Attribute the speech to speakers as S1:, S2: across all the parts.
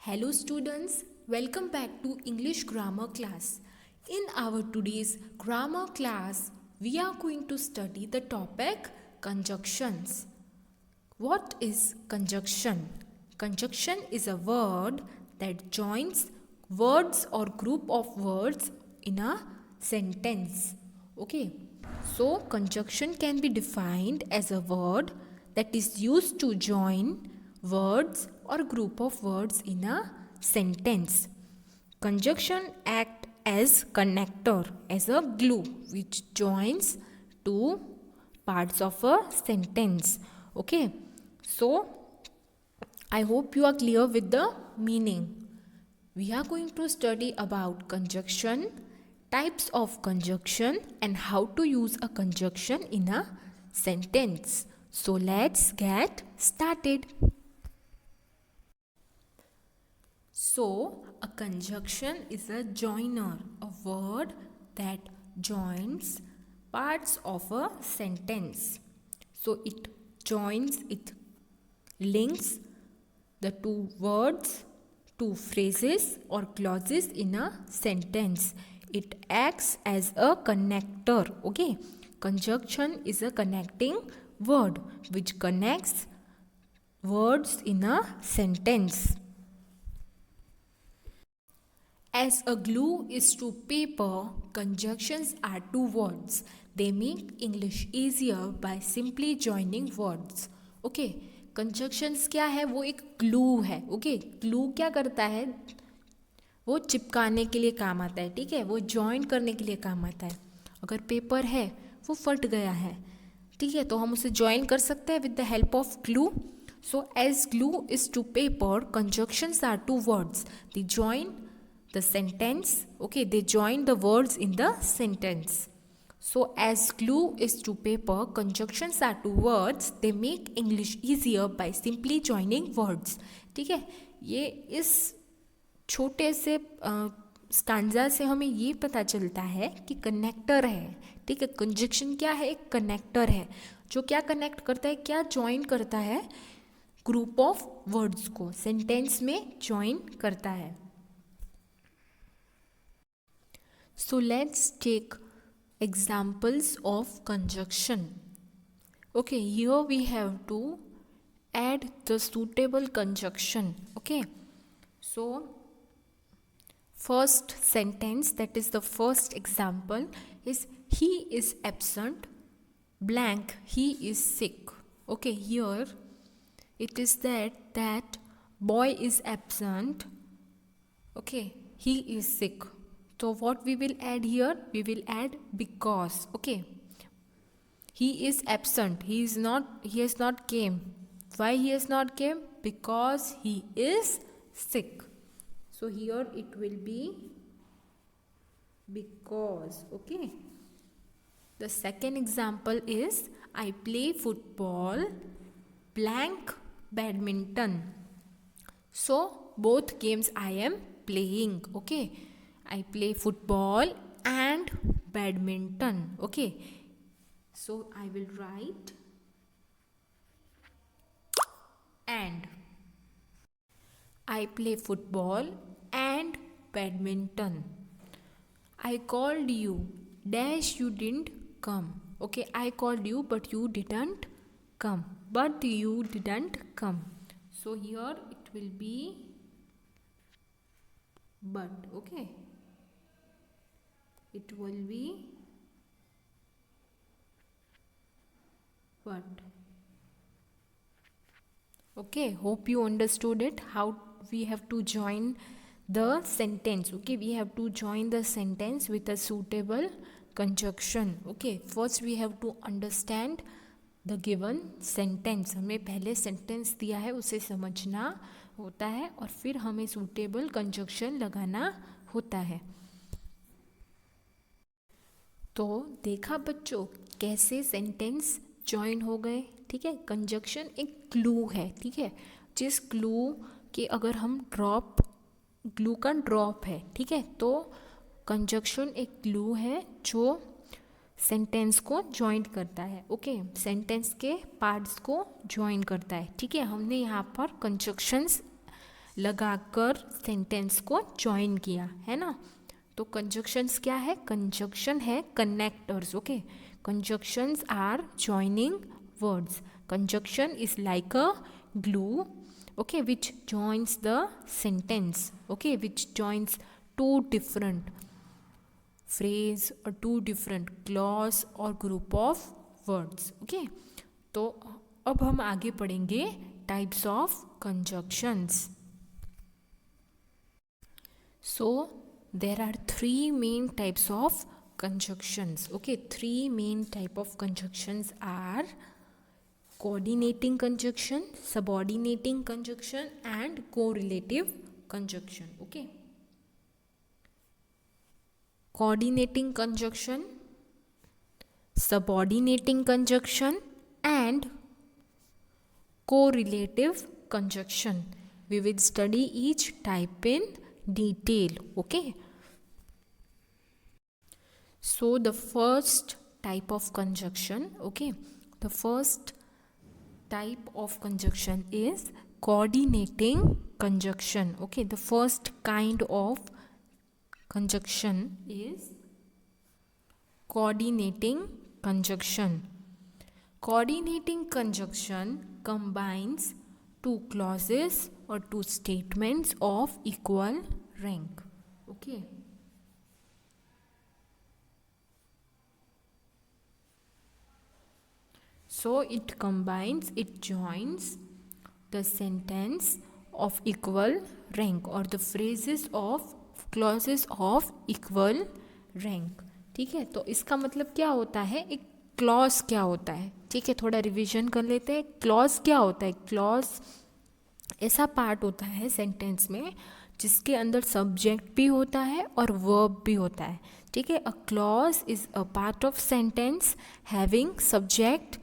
S1: Hello students, welcome back to English grammar class. In our today's grammar class, we are going to study the topic conjunctions. What is conjunction? Conjunction is a word that joins words or group of words in a sentence. Okay, so conjunction can be defined as a word that is used to join words or group of words in a sentence. Conjunction act as connector, as a glue which joins two parts of a sentence. Okay, so I hope you are clear with the meaning. We are going to study about conjunction, types of conjunction, and how to use a conjunction in a sentence. So let's get started. So, a conjunction is a joiner, a word that joins parts of a sentence. So, it joins, it links the two words, two phrases or clauses in a sentence. It acts as a connector. Okay, conjunction is a connecting word which connects words in a sentence. As a glue is to paper, conjunctions are two words. They make English easier by simply joining words. Okay, conjunctions क्या है? वो एक glue है. Okay, glue क्या करता है? वो चिपकाने के लिए काम आता है. ठीक है, वो join करने के लिए काम आता है. अगर पेपर है वो फट गया है, ठीक है, तो हम उसे join कर सकते हैं with the help of glue. So as glue is to paper, conjunctions are two words. They join the sentence. Okay, they join the words in the sentence. So as glue is to paper, conjunctions are two words. They make English easier by simply joining words. ठीक है, ये इस छोटे से stanza से हमें ये पता चलता है कि कनेक्टर है. ठीक है, कंजक्शन क्या है? एक कनेक्टर है जो क्या कनेक्ट करता है, क्या ज्वाइन करता है, ग्रुप ऑफ वर्ड्स को सेंटेंस में ज्वाइन करता है. So let's take examples of conjunction. Okay, here we have to add the suitable conjunction. Okay, so first sentence, that is the first example, is he is absent blank, he is sick. Okay, here it is that boy is absent. Okay, he is sick. So what we will add here? We will add because. Okay, he is absent, he has not came. Why he has not came? Because he is sick. So here it will be because. Okay, the second example is I play football blank badminton. So both games I am playing. Okay, I play football and badminton. Okay, so I will write and. I play football and badminton. I called you dash, you didn't come. Okay, I called you but you didn't come. But you didn't come. So here it will be but. Okay, it will be but. Okay, hope you understood it, how we have to join the sentence. Okay, we have to join the sentence with a suitable conjunction. Okay, first we have to understand the given sentence. हमें पहले sentence दिया है उसे समझना होता है और फिर हमें suitable conjunction लगाना होता है. तो देखा बच्चों कैसे सेंटेंस ज्वाइन हो गए. ठीक है, कंजक्शन एक ग्लू है. ठीक है, जिस ग्लू के अगर हम ग्लू का ड्रॉप है, ठीक है, तो कंजक्शन एक ग्लू है जो सेंटेंस को ज्वाइन करता है. ओके, सेंटेंस के पार्ट्स को ज्वाइन करता है. ठीक है, हमने यहाँ पर कंजक्शंस लगाकर सेंटेंस को जॉइन किया, है ना। तो कंजक्शंस क्या है? कंजक्शन है connectors, okay. Conjunctions are joining words. Conjunction is like a glue, okay, which joins the sentence, okay, which joins two different phrase or two different clause or group of words, okay. तो अब हम आगे पढ़ेंगे types of conjunctions. So there are three main types of conjunctions, okay. Three main type of conjunctions are coordinating conjunction, subordinating conjunction and correlative conjunction, okay. Coordinating conjunction, subordinating conjunction and correlative conjunction. We will study each type in detail, okay. So the first type of conjunction, okay, the first type of conjunction is coordinating conjunction, okay. The first kind of conjunction is coordinating conjunction. Coordinating conjunction combines two clauses or two statements of equal rank, okay. So it combines, it joins the sentence of equal rank or the phrases of clauses of equal rank, ठीक है। तो इसका मतलब क्या होता है, एक clause क्या होता है, ठीक है। थोड़ा रिवीजन कर लेते हैं। क्लॉज क्या होता है? क्लॉज ऐसा पार्ट होता है सेंटेंस में जिसके अंदर सब्जेक्ट भी होता है और वर्ब भी होता है, ठीक है। A clause is a part of sentence having subject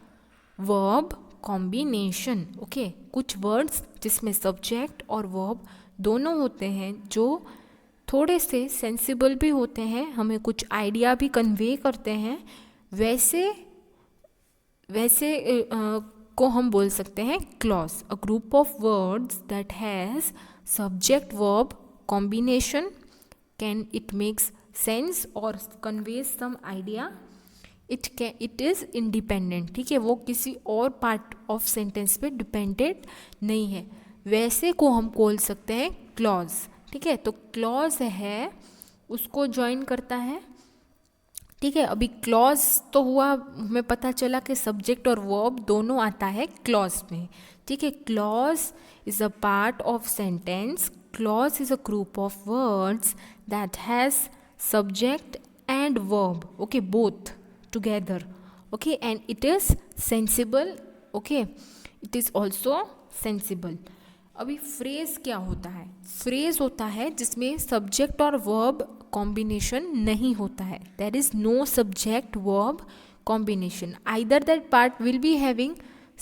S1: verb combination, okay. कुछ वर्ड्स जिसमें सब्जेक्ट और वर्ब दोनों होते हैं, जो थोड़े से सेंसिबल भी होते हैं, हमें कुछ आइडिया भी कन्वे करते हैं, वैसे को हम बोल सकते हैं clause. A group of words that has subject verb combination, can it makes sense और conveys some idea, it is independent, ठीक है। वो किसी और पार्ट ऑफ सेंटेंस पे डिपेंडेंट नहीं है, वैसे को हम बोल सकते हैं क्लॉज, ठीक है। तो क्लॉज है, उसको ज्वाइन करता है, ठीक है। अभी क्लॉज तो हुआ, हमें पता चला कि सब्जेक्ट और वर्ब दोनों आता है क्लॉज में, ठीक है। Clause is a part of sentence, clause is a group of words that has subject and verb, okay, both together, okay, and it is sensible, okay, it is also sensible. अभी phrase क्या होता है? Phrase होता है जिसमें subject और verb combination नहीं होता है, there is no subject verb combination, either that part will be having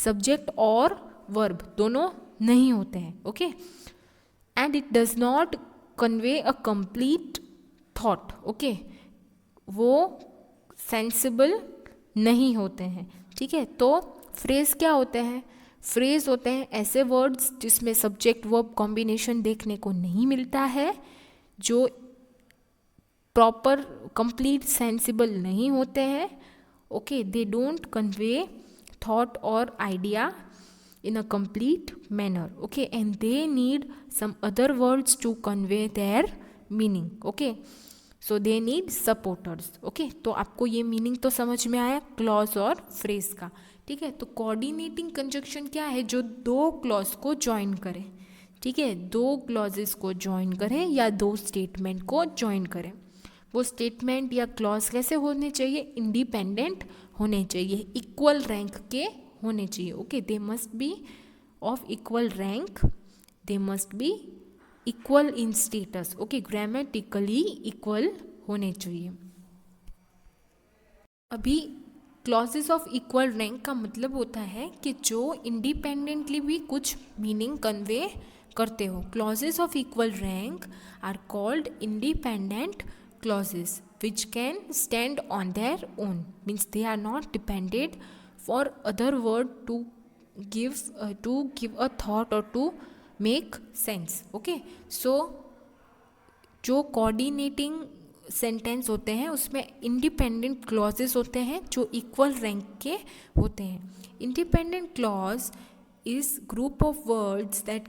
S1: subject और वर्ब, दोनों नहीं होते हैं, okay. And it does not convey a complete thought, okay, वो सेंसिबल नहीं होते हैं, ठीक है। तो फ्रेज क्या होते हैं? फ्रेज होते हैं ऐसे वर्ड्स जिसमें सब्जेक्ट वर्ब कॉम्बिनेशन देखने को नहीं मिलता है, जो प्रॉपर कंप्लीट सेंसिबल नहीं होते हैं, okay, they don't convey thought और idea in a complete manner, okay, and they need some other words to convey their meaning, okay, so they need supporters, okay। तो आपको ये मीनिंग तो समझ में आया क्लॉज और फ्रेज का, ठीक है। तो कोऑर्डिनेटिंग कंजक्शन क्या है? जो दो क्लॉज को ज्वाइन करे, ठीक है, दो क्लॉजेस को ज्वाइन करें या दो स्टेटमेंट को ज्वाइन करें। वो स्टेटमेंट या क्लॉज कैसे होने चाहिए? इंडिपेंडेंट होने चाहिए, इक्वल रैंक के होने चाहिए, okay, they must be of equal rank, they must be equal in status, okay, grammatically equal होने चाहिए। अभी क्लॉजेस ऑफ इक्वल रैंक का मतलब होता है कि जो इंडिपेंडेंटली भी कुछ मीनिंग कन्वे करते हो। Clauses of equal rank are called independent clauses which can stand on their own, means they are not depended for other word to give a thought or to make sense. Okay, so जो coordinating sentence होते हैं उसमें independent clauses होते हैं जो equal rank के होते हैं. Independent clause is group of words that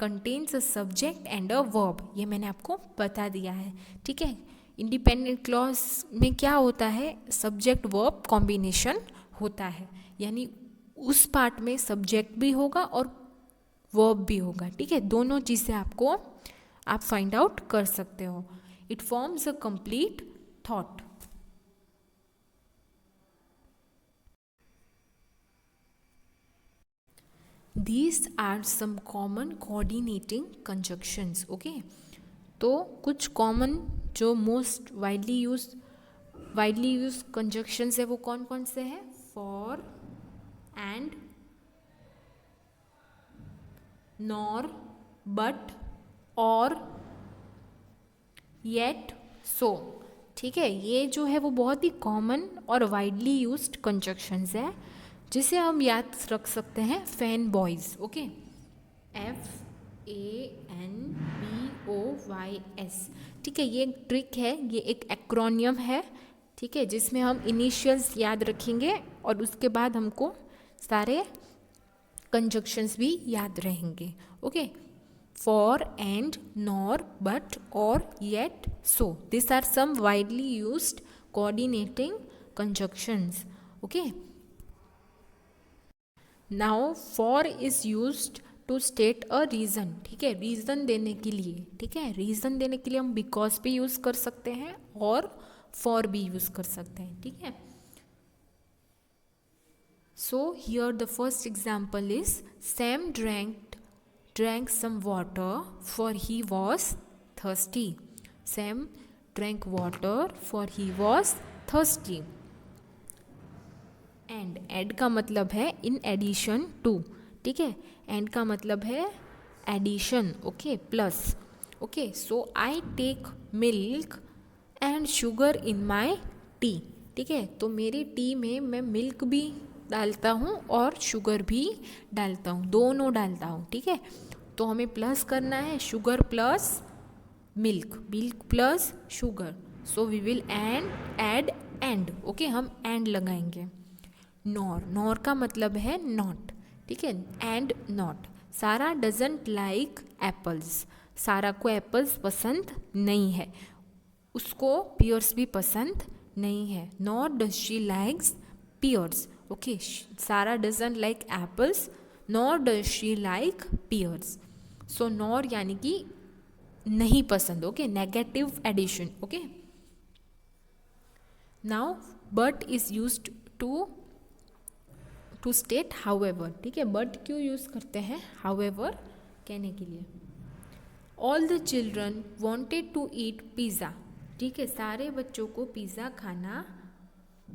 S1: contains a subject and a verb. ये मैंने आपको बता दिया है. ठीक है, इंडिपेंडेंट क्लॉज में क्या होता है, सब्जेक्ट वर्ब कॉम्बिनेशन होता है, यानी उस पार्ट में सब्जेक्ट भी होगा और वर्ब भी होगा. ठीक है, दोनों चीज़ें आपको आप फाइंड आउट कर सकते हो. It forms a complete thought. These are some common coordinating conjunctions. Okay, तो कुछ कॉमन जो मोस्ट वाइडली यूज कंजक्शंस है वो कौन कौन से हैं? फॉर, एंड, नॉर, बट, और, येट, सो. ठीक है, ये जो है वो बहुत ही कॉमन और वाइडली यूज्ड कंजक्शंस है जिसे हम याद रख सकते हैं फैन बॉयज़. Okay, FANBOYS. ठीक है, ये एक ट्रिक है, ये एक एक्रोनियम है. ठीक है, जिसमें हम इनिशियल्स याद रखेंगे और उसके बाद हमको सारे कंजक्शंस भी याद रहेंगे. Okay, for, and, nor, but, or, yet, so. These are some widely used coordinating conjunctions. Okay. Now, for is used to state a reason. ठीक है, रीज़न देने के लिए. ठीक है, रीज़न देने के लिए हम because भी यूज़ कर सकते हैं और for भी यूज़ कर सकते हैं. ठीक है. So here the first example is Sam drank some water for he was thirsty. Sam drank water for he was thirsty. And का मतलब है in addition to. ठीक है, and का मतलब है addition. Okay, plus. Okay, so I take milk and sugar in my tea. ठीक है, तो मेरी टी में मैं मिल्क भी डालता हूँ और शुगर भी डालता हूँ, दोनों डालता हूँ. ठीक है, तो हमें प्लस करना है sugar plus milk, milk plus sugar. So we will add and. Okay, हम एंड लगाएंगे. नॉर का मतलब है नॉट. ठीक है, and not. Sara doesn't like apples. Sara को एप्पल्स पसंद नहीं है, उसको पियर्स भी पसंद नहीं है. Nor does she likes pears. Okay, Sarah doesn't like apples, nor does she like pears. So nor यानी कि नहीं पसंद. Okay, negative addition. Okay, now but is used to state however. ठीक है, बट क्यों यूज़ करते हैं हाउएवर कहने के लिए? All the children wanted to eat pizza. ठीक है, सारे बच्चों को पिज़्ज़ा खाना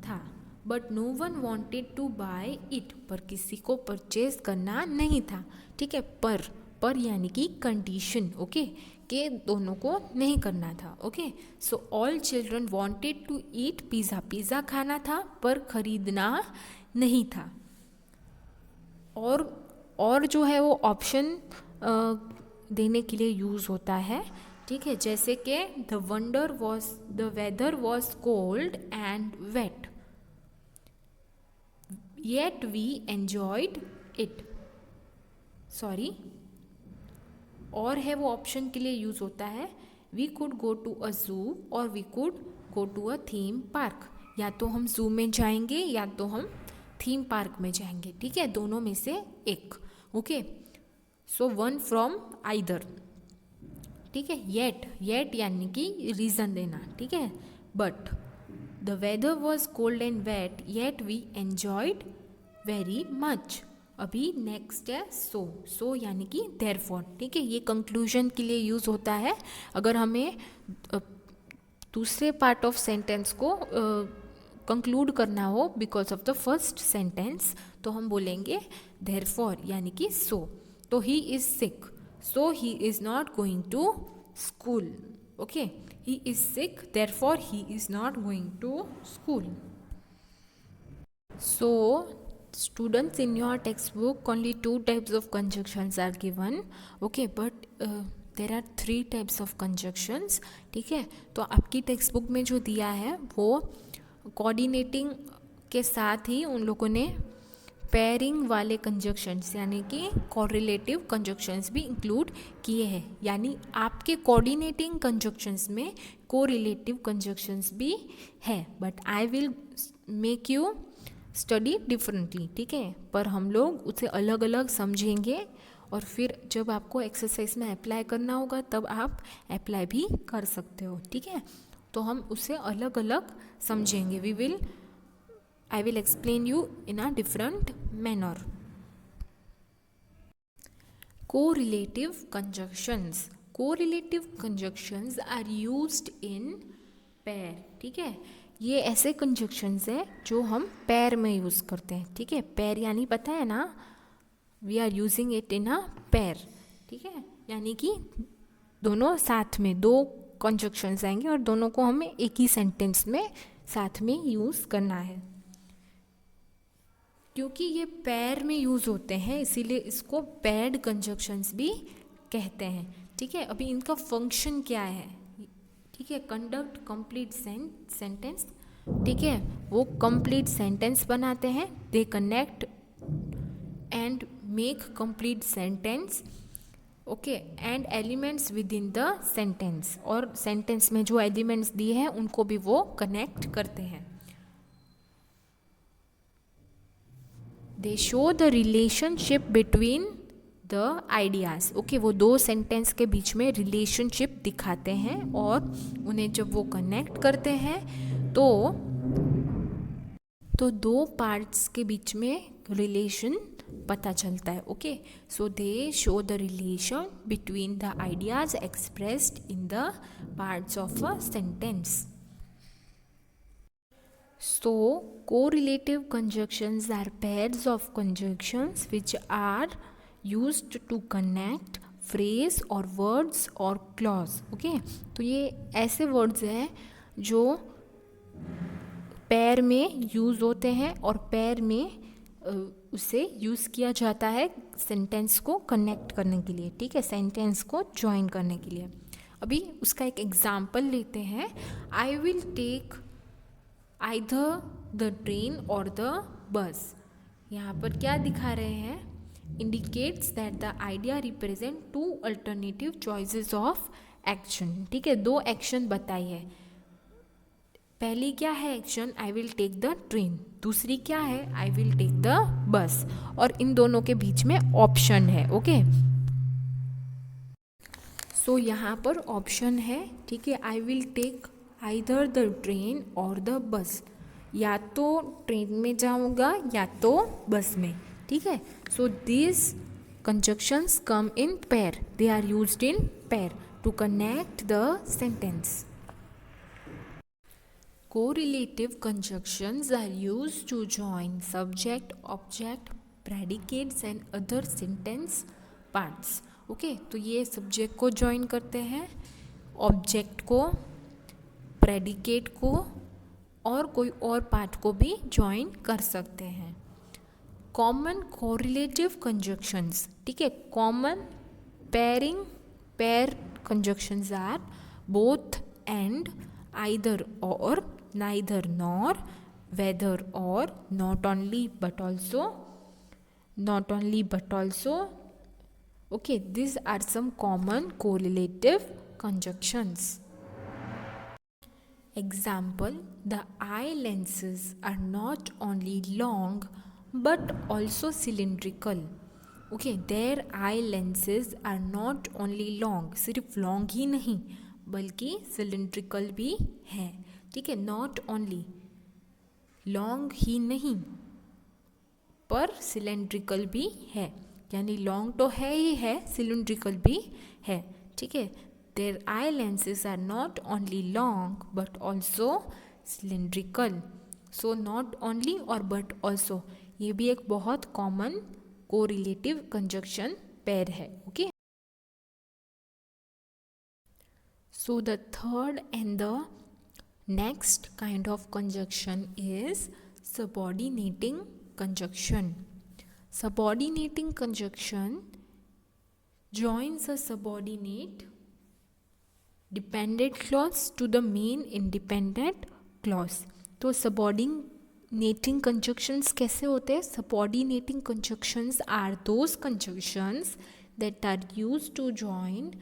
S1: था. But no one wanted to buy it. पर किसी को परचेज करना नहीं था. ठीक है, पर यानी कि कंडीशन. ओके, के दोनों को नहीं करना था. Okay, so all children wanted to eat pizza. Pizza खाना था पर खरीदना नहीं था. और जो है वो ऑप्शन देने के लिए यूज़ होता है. ठीक है, जैसे कि the weather was cold and wet, yet we enjoyed it. Sorry, or है वो ऑप्शन के लिए यूज़ होता है. We could go to a zoo और we could go to a theme park. या तो हम जू में जाएंगे या तो हम थीम पार्क में जाएंगे. ठीक है, दोनों में से एक. Okay, so one from either. ठीक है, येट यानी कि रीज़न देना. ठीक है, but the weather was cold and wet yet we enjoyed very much. अभी नेक्स्ट है सो यानी कि देयरफॉर. ठीक है, ये कंक्लूजन के लिए यूज़ होता है. अगर हमें दूसरे पार्ट ऑफ सेंटेंस को कंक्लूड करना हो because of the first sentence, तो हम बोलेंगे देयरफॉर यानी कि सो. तो he is sick, so he is not going to school. Okay, he is sick therefore he is not going to school. So Students, in your textbook only 2 types of conjunctions are given, okay, but there are 3 types of conjunctions. ठीक है, तो आपकी text book में जो दिया है वो coordinating के साथ ही उन लोगों ने पेयरिंग वाले कंजक्शंस यानी कि कोरिलेटिव कंजक्शंस भी इंक्लूड किए हैं, यानी आपके कोऑर्डिनेटिंग कंजक्शंस में कोरिलेटिव कंजक्शंस भी है, but I will make you study differently. ठीक है, पर हम लोग उसे अलग अलग समझेंगे और फिर जब आपको एक्सरसाइज में अप्लाई करना होगा तब आप अप्लाई भी कर सकते हो. ठीक है, तो हम उसे अलग अलग समझेंगे. I will explain you in a different manner. Correlative conjunctions. Correlative conjunctions are used in pair. ठीक है, ये ऐसे conjunctions है जो हम pair में यूज़ करते हैं. ठीक है, pair यानी पता है ना, we are using it in a pair. ठीक है, यानी कि दोनों साथ में 2 conjunctions आएंगे और दोनों को हमें एक ही सेंटेंस में साथ में यूज़ करना है. क्योंकि ये पैर में यूज़ होते हैं इसीलिए इसको पैड कंजक्शंस भी कहते हैं. ठीक है, अभी इनका फंक्शन क्या है. ठीक है, कंडक्ट कंप्लीट सेंटेंस. ठीक है, वो कंप्लीट सेंटेंस बनाते हैं. They connect and make complete sentence. Okay, and elements with in the sentence, और सेंटेंस में जो एलिमेंट्स दिए हैं उनको भी वो कनेक्ट करते हैं. दे show the relationship between the ideas. Okay, वो 2 सेंटेंस के बीच में रिलेशनशिप दिखाते हैं और उन्हें जब वो कनेक्ट करते हैं तो 2 पार्ट्स के बीच में रिलेशन पता चलता है. Okay, so they show the relation between the ideas expressed in the parts of a sentence. So, correlative conjunctions are pairs of conjunctions which are used to connect phrase or words or clause. Okay, तो ये ऐसे words हैं जो पैर में use होते हैं और पैर में उसे यूज़ किया जाता है सेंटेंस को कनेक्ट करने के लिए. ठीक है, सेंटेंस को ज्वाइन करने के लिए. अभी उसका एक एग्जाम्पल लेते हैं. I will take either the train or the bus. यहाँ पर क्या दिखा रहे हैं, indicates that the idea represent 2 alternative choices of action. ठीक है, 2 एक्शन बताई है. पहली क्या है action, I will take the train. दूसरी क्या है, I will take the bus. और इन दोनों के बीच में ऑप्शन है. ओके, सो यहाँ पर ऑप्शन है. ठीक है, I will take either the train or the bus, या तो ट्रेन में जाऊँगा या तो बस में. ठीक है, so this conjunctions come in pair. They are used in pair to connect the sentence. Correlative conjunctions are used to join subject, object, predicates and other sentence parts. Okay, तो ये सब्जेक्ट को ज्वाइन करते हैं, object को, predicate को और कोई और पार्ट को भी ज्वाइन कर सकते हैं. Common correlative conjunctions. ठीक है, common pair conjunctions are both and, either or, neither nor, whether or, not only but also. Okay, these are some common correlative conjunctions. Example, the eye lenses are not only long but also cylindrical. Okay, their eye lenses are not only long, सिर्फ long ही नहीं बल्कि cylindrical भी है. ठीक है, not only long ही नहीं पर cylindrical भी है, यानी लॉन्ग तो है ही है, सिलिंड्रिकल भी है. ठीक है, their eye lenses are not only long but also cylindrical. So not only और बट ऑल्सो, ये भी एक बहुत कॉमन कोरिलेटिव कंजक्शन पेयर है. Okay, so the third and the next kind of conjunction is subordinating conjunction. Subordinating conjunction joins a subordinate dependent clause to the main independent clause. तो subordinating conjunctions कैसे होते हैं? Subordinating conjunctions are those conjunctions that are used to join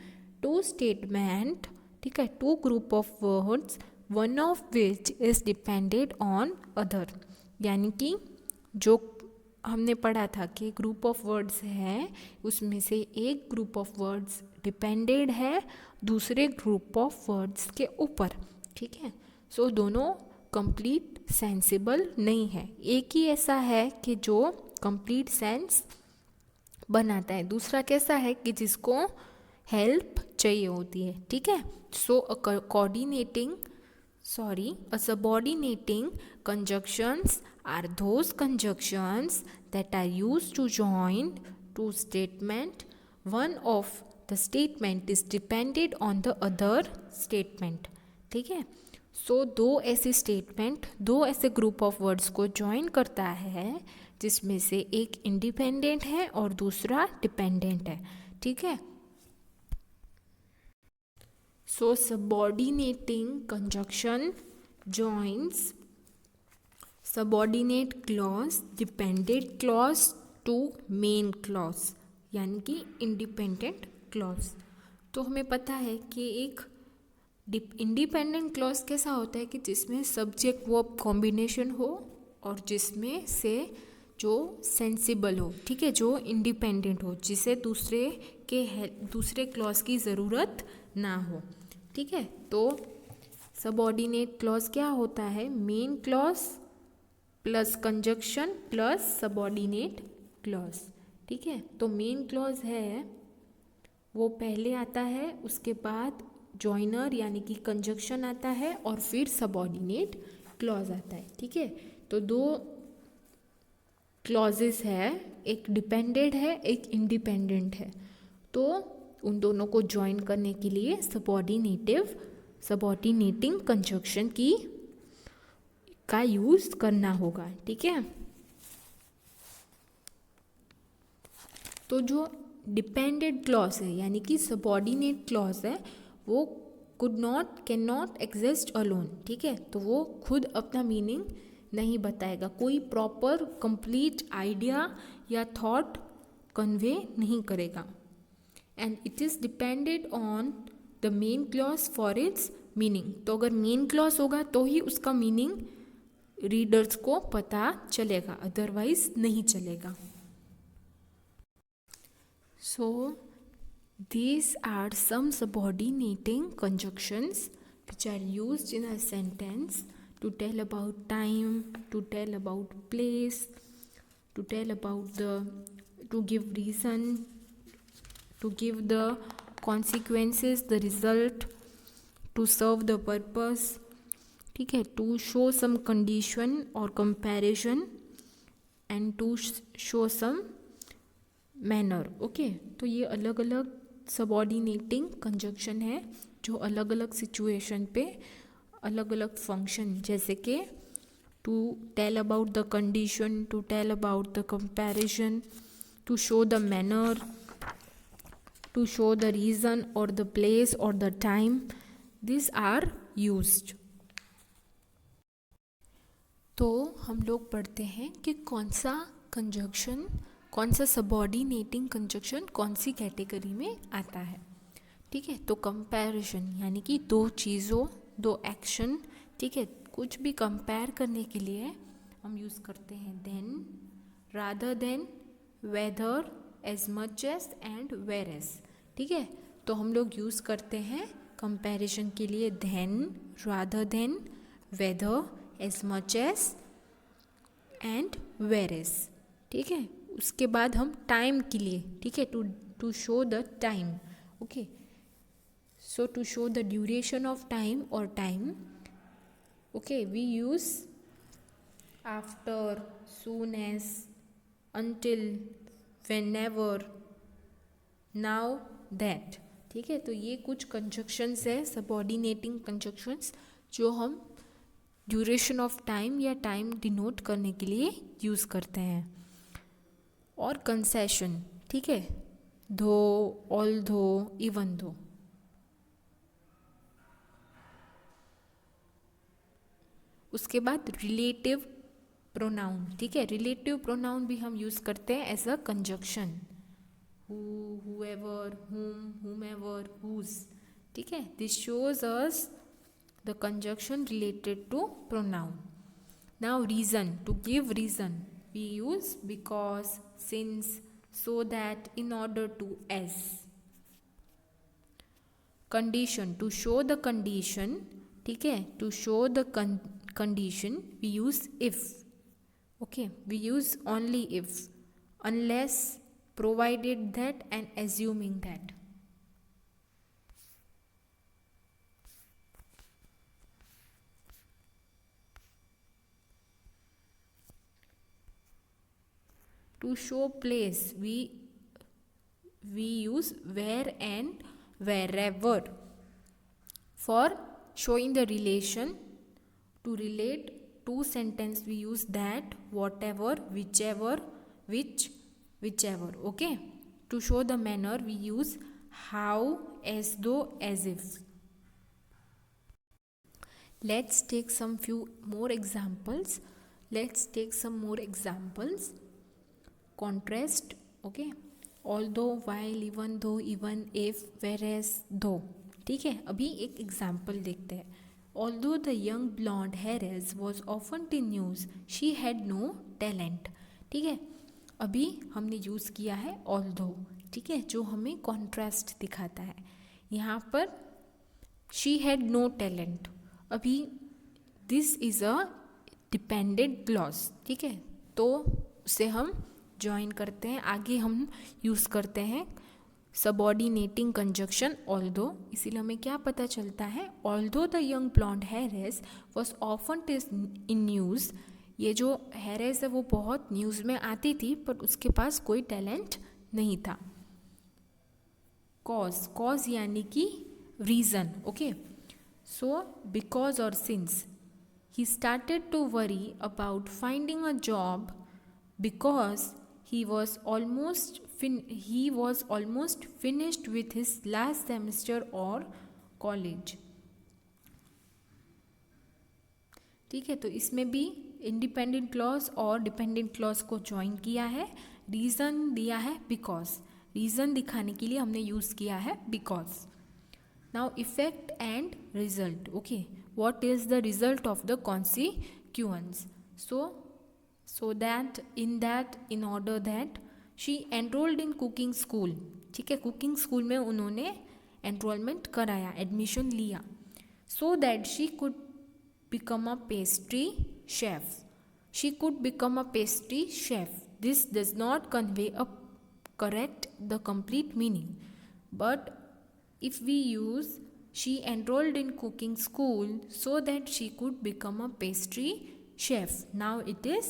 S1: two statement, ठीक है, two group of words, one of which is dependent on other. यानी कि जो हमने पढ़ा था कि ग्रुप ऑफ वर्ड्स है, उसमें से एक ग्रुप ऑफ वर्ड्स डिपेंडेड है दूसरे ग्रुप ऑफ वर्ड्स के ऊपर, ठीक है. सो दोनों कंप्लीट सेंसिबल नहीं है. एक ही ऐसा है कि जो कंप्लीट सेंस बनाता है, दूसरा कैसा है कि जिसको हेल्प चाहिए होती है, ठीक है. सो a subordinating conjunctions are those conjunctions that are used to join two statement. One of the statement is dependent on the other statement, ठीक है. सो दो ऐसे स्टेटमेंट, दो ऐसे ग्रुप ऑफ वर्ड्स को ज्वाइन करता है जिसमें से एक इंडिपेंडेंट है और दूसरा डिपेंडेंट है, ठीक है. So subordinating conjunction joins subordinate clause dependent clause to main clause, यानी कि independent clause. तो हमें पता है कि एक इंडिपेंडेंट क्लॉज कैसा होता है कि जिसमें सब्जेक्ट वर्ब कॉम्बिनेशन हो और जिसमें से जो सेंसिबल हो, ठीक है, जो इंडिपेंडेंट हो, जिसे दूसरे क्लॉज की ज़रूरत ना हो, ठीक है. तो सबऑर्डिनेट क्लॉज क्या होता है? Main clause plus conjunction plus subordinate clause, ठीक है. तो मेन क्लॉज है वो पहले आता है, उसके बाद जॉइनर यानी कि कंजक्शन आता है और फिर सबऑर्डिनेट क्लॉज आता है, ठीक है. तो दो क्लॉजेस है, एक डिपेंडेंट है एक इंडिपेंडेंट है. तो उन दोनों को ज्वाइन करने के लिए सबऑर्डिनेटिंग कंजक्शन का यूज करना होगा, ठीक है. तो जो डिपेंडेंट क्लॉज है यानी कि सबऑर्डिनेट क्लॉज है वो कैन नॉट एग्जिस्ट अलोन, ठीक है. तो वो खुद अपना मीनिंग नहीं बताएगा, कोई प्रॉपर कंप्लीट आइडिया या थॉट कन्वे नहीं करेगा. And it is depended on the main clause for its meaning. तो अगर मेन क्लॉज होगा तो ही उसका मीनिंग रीडर्स को पता चलेगा, अदरवाइज नहीं चलेगा. सो these are some subordinating conjunctions which are used in a sentence to tell about time, to tell about place, to tell about to give reason, to give the consequences, the result, to serve the purpose, ठीक है, to show some condition or comparison and to show some manner. Okay, तो ये अलग अलग subordinating conjunction है जो अलग अलग सिचुएशन पे अलग अलग फंक्शन, जैसे कि to tell about the condition, to tell about the comparison, to show the manner, to show the reason और द प्लेस और the time, this are used. तो हम लोग पढ़ते हैं कि कौन सा सबऑर्डिनेटिंग कंजक्शन कौन सी कैटेगरी में आता है, ठीक है. तो कंपैरिजन यानी कि दो चीज़ों, दो एक्शन, ठीक है, कुछ भी कंपेयर करने के लिए हम यूज़ करते हैं then, rather than, whether, as much as and whereas, ठीक है. तो हम लोग यूज़ करते हैं कंपैरिजन के लिए then, rather than, whether, as much as and whereas, ठीक है. उसके बाद हम टाइम के लिए, ठीक है, to show the time, okay. So to show the duration of time और time, okay, we use after, soon as, until, whenever, now, that, ठीक है. तो ये कुछ कंजक्शंस है, सबऑर्डिनेटिंग कंजक्शंस, जो हम ड्यूरेशन ऑफ टाइम या टाइम डिनोट करने के लिए यूज़ करते हैं। और कंसेशन, ठीक है, दो, ऑल दो, इवन दो। उसके बाद रिलेटिव प्रोनाउन, ठीक है, रिलेटिव प्रोनाउन भी हम यूज़ करते हैं as a conjunction, who, whoever, whom, whomever, whose, ठीक है। This shows us the conjunction related to pronoun. Now reason, to give reason we use because, since, so that, in order to, as. Condition, to show the condition, ठीक है, to show the condition we use if, okay, we use only if, unless, provided that and assuming that. To show place we use where and wherever. For showing the relation, to relate two sentence we use that, whatever, whichever, which, whichever, okay. To show the manner we use how, as though, as if. Let's take some few more examples. Contrast, okay, although, while, even though, even if, whereas, though, ठीक है। अभी एक example देखते हैं। Although the young blonde heiress was often in news, she had no talent, ठीक है। अभी हमने यूज़ किया है although, ठीक है, जो हमें कॉन्ट्रास्ट दिखाता है। यहाँ पर she had no talent, अभी this is a dependent clause, ठीक है, तो उसे हम ज्वाइन करते हैं। आगे हम यूज़ करते हैं सबऑर्डिनेटिंग कंजक्शन ऑल्दो। इसीलिए हमें क्या पता चलता है, although the young blonde heiress was often in news, ये जो हेयरेस है वो बहुत न्यूज़ में आती थी, पर उसके पास कोई टैलेंट नहीं था। कॉज यानी कि रीज़न, ओके। सो बिकॉज और since he started to worry about finding a job because he was almost finished with his last semester or college, ठीक है। तो इसमें भी इंडिपेंडेंट क्लॉज और डिपेंडेंट क्लॉज को ज्वाइन किया है। रीज़न दिया है बिकॉज, रीज़न दिखाने के लिए हमने यूज़ किया है because. Now effect and result, okay, what is the result of the consequence. So that, in order that she enrolled in cooking school, ठीक है, कुकिंग स्कूल में उन्होंने एनरोलमेंट कराया, एडमिशन लिया। So that she could become a pastry chef. She could become a pastry chef. This does not convey the complete meaning. But if we use she enrolled in cooking school so that she could become a pastry chef, now it is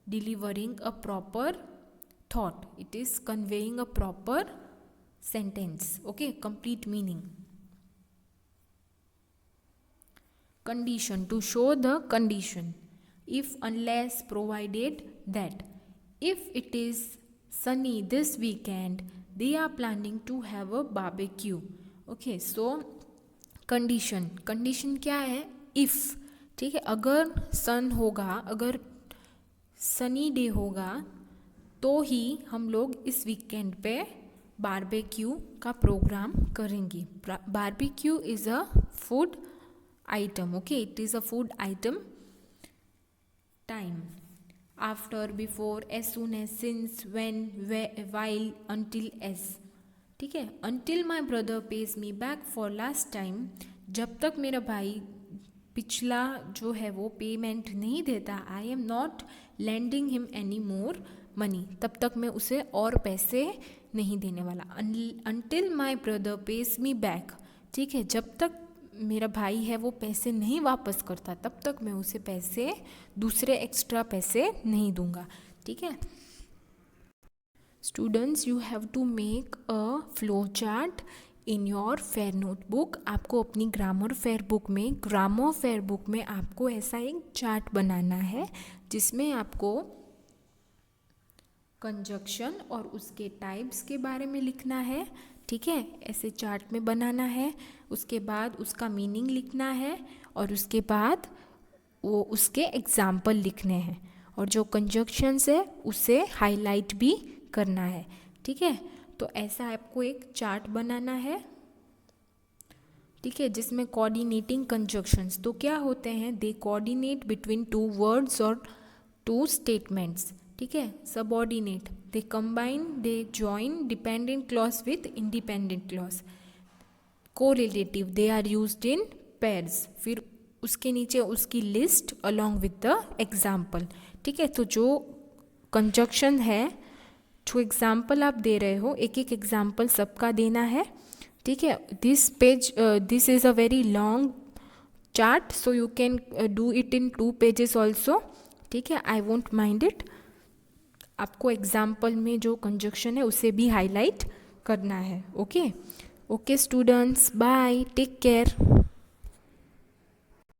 S1: delivering a proper thought, it is conveying a proper sentence, okay, complete meaning. Condition, to show the condition, if, unless, provided that. If it is sunny this weekend, they are planning to have a barbecue, okay. So condition क्या है, if, ठीक है, अगर सन होगा, अगर sunny day होगा तो ही हम लोग इस वीकेंड पे बारबेक्यू का प्रोग्राम करेंगे। Barbecue is a food item, okay, it is a food item. Time, after, before, as soon as, since, when, while, until, as, ठीक है। Until my brother pays me back for last time, जब तक मेरा भाई पिछला जो है वो पेमेंट नहीं देता, I am not lending him any more money, तब तक मैं उसे और पैसे नहीं देने वाला। Until my brother pays me back, ठीक है, जब तक मेरा भाई है वो पैसे नहीं वापस करता तब तक मैं उसे पैसे, दूसरे एक्स्ट्रा पैसे नहीं दूंगा, ठीक है। Students, you have to make a flow chart in your fair notebook, आपको अपनी ग्रामर फेयर बुक में आपको ऐसा एक चार्ट बनाना है जिसमें आपको कंजक्शन और उसके टाइप्स के बारे में लिखना है। ठीक है, ऐसे चार्ट में बनाना है। उसके बाद उसका मीनिंग लिखना है और उसके बाद वो उसके एग्जाम्पल लिखने हैं और जो कंजक्शंस है उसे हाईलाइट भी करना है। ठीक है, तो ऐसा आपको एक चार्ट बनाना है। ठीक है, जिसमें कोऑर्डिनेटिंग कंजक्शंस तो क्या होते हैं, they coordinate between two words और टू स्टेटमेंट्स। ठीक है, subordinate, they combine, they join dependent clause with independent clause. Correlative, they are used in pairs. फिर उसके नीचे उसकी list along with the example. ठीक है, तो जो कंजक्शन है, जो एग्जाम्पल आप दे रहे हो, एक एक एग्जाम्पल सबका देना है। ठीक है, this is a very long chart, so you can do it in 2 pages also. ठीक है, आई वोंट माइंड इट। आपको एग्जाम्पल में जो कंजक्शन है उसे भी हाईलाइट करना है। Okay okay students, bye, take care.